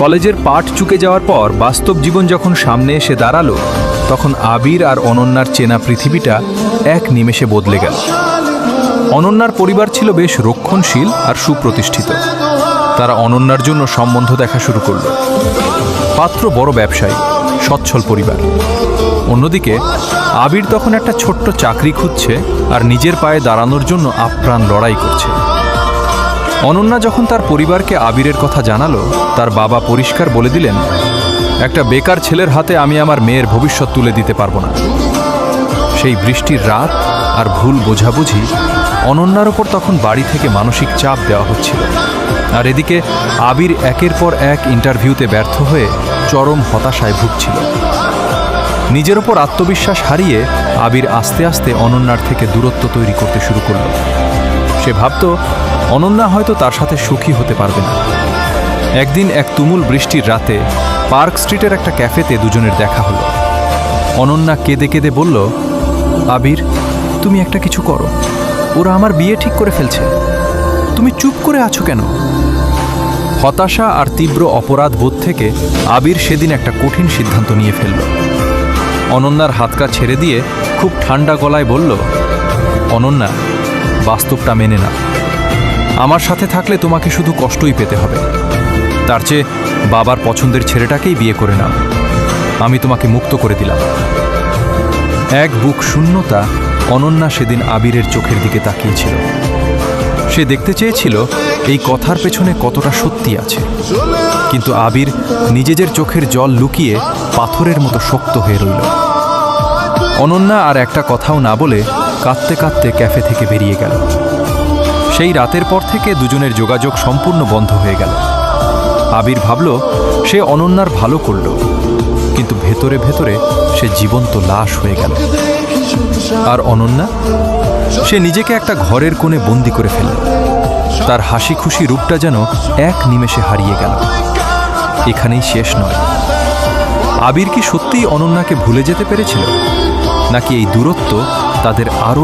কলেজের পাঠ চুকে যাওয়ার পর বাস্তব জীবন যখন সামনে এসে দাঁড়ালো, তখন আবির আর অনন্যার চেনা পৃথিবীটা এক নিমেষে বদলে গেল। অনন্যার পরিবার ছিল বেশ রক্ষণশীল আর সুপ্রতিষ্ঠিত। তারা অনন্যার জন্য সম্বন্ধ দেখা শুরু করল। পাত্র বড় ব্যবসায়ী, সচ্ছল পরিবার। অন্যদিকে আবির তখন একটা ছোট্ট চাকরি খুঁজছে আর নিজের পায়ে দাঁড়ানোর জন্য আপ্রাণ লড়াই করছে। অনন্যা যখন তার পরিবারকে আবিরের কথা জানালো, তার বাবা পরিষ্কার বলে দিলেন, একটা বেকার ছেলের হাতে আমি আমার মেয়ের ভবিষ্যৎ তুলে দিতে পারবো না। সেই বৃষ্টির রাত আর ভুল বোঝাবুঝি অনন্যার ওপর তখন বাড়ি থেকে মানসিক চাপ দেওয়া হচ্ছিল। আর এদিকে আবির একের পর এক ইন্টারভিউতে ব্যর্থ হয়ে চরম হতাশায় ভুগছিল। নিজের ওপর আত্মবিশ্বাস হারিয়ে আবির আস্তে আস্তে অনন্যার থেকে দূরত্ব তৈরি করতে শুরু করল। সে ভাবত অনন্যা হয়তো তার সাথে সুখী হতে পারবে না। একদিন এক তুমুল বৃষ্টির রাতে পার্ক স্ট্রিটের একটা ক্যাফেতে দুজনের দেখা হলো। অনন্যা কেঁদে কেঁদে বলল, আবির, তুমি একটা কিছু করো, ওরা আমার বিয়ে ঠিক করে ফেলছে, তুমি চুপ করে আছো কেন? হতাশা আর তীব্র অপরাধ বোধ থেকে আবির সেদিন একটা কঠিন সিদ্ধান্ত নিয়ে ফেলল। অনন্যার হাতটা ছেড়ে দিয়ে খুব ঠান্ডা গলায় বলল, অনন্যা, বাস্তবটা মেনে নাও। আমার সাথে থাকলে তোমাকে শুধু কষ্টই পেতে হবে। তার চেয়ে বাবার পছন্দের ছেলেটাকেই বিয়ে করে নাও। আমি তোমাকে মুক্ত করে দিলাম। এক বুক শূন্যতা অনন্যা সেদিন আবিরের চোখের দিকে তাকিয়েছিল। সে দেখতে চেয়েছিল এই কথার পেছনে কতটা সত্যি আছে, কিন্তু আবির নিজের চোখের জল লুকিয়ে পাথরের মতো শক্ত হয়ে রইল। অনন্যা আর একটা কথাও না বলে কাঁদতে কাঁদতে ক্যাফে থেকে বেরিয়ে গেল। সেই রাতের পর থেকে দুজনের যোগাযোগ সম্পূর্ণ বন্ধ হয়ে গেল। আবির ভাবল সে অনন্যার ভালো করল, কিন্তু ভেতরে ভেতরে সে জীবন্ত লাশ হয়ে গেল। আর অনন্যা, সে নিজেকে একটা ঘরের কোণে বন্দি করে ফেলল। তার হাসি খুশি রূপটা যেন এক নিমেষে হারিয়ে গেল। এখানেই শেষ নয়। আবির কি সত্যিই অনন্যাকে ভুলে যেতে পেরেছিল, নাকি এই দূরত্ব তাদের আরও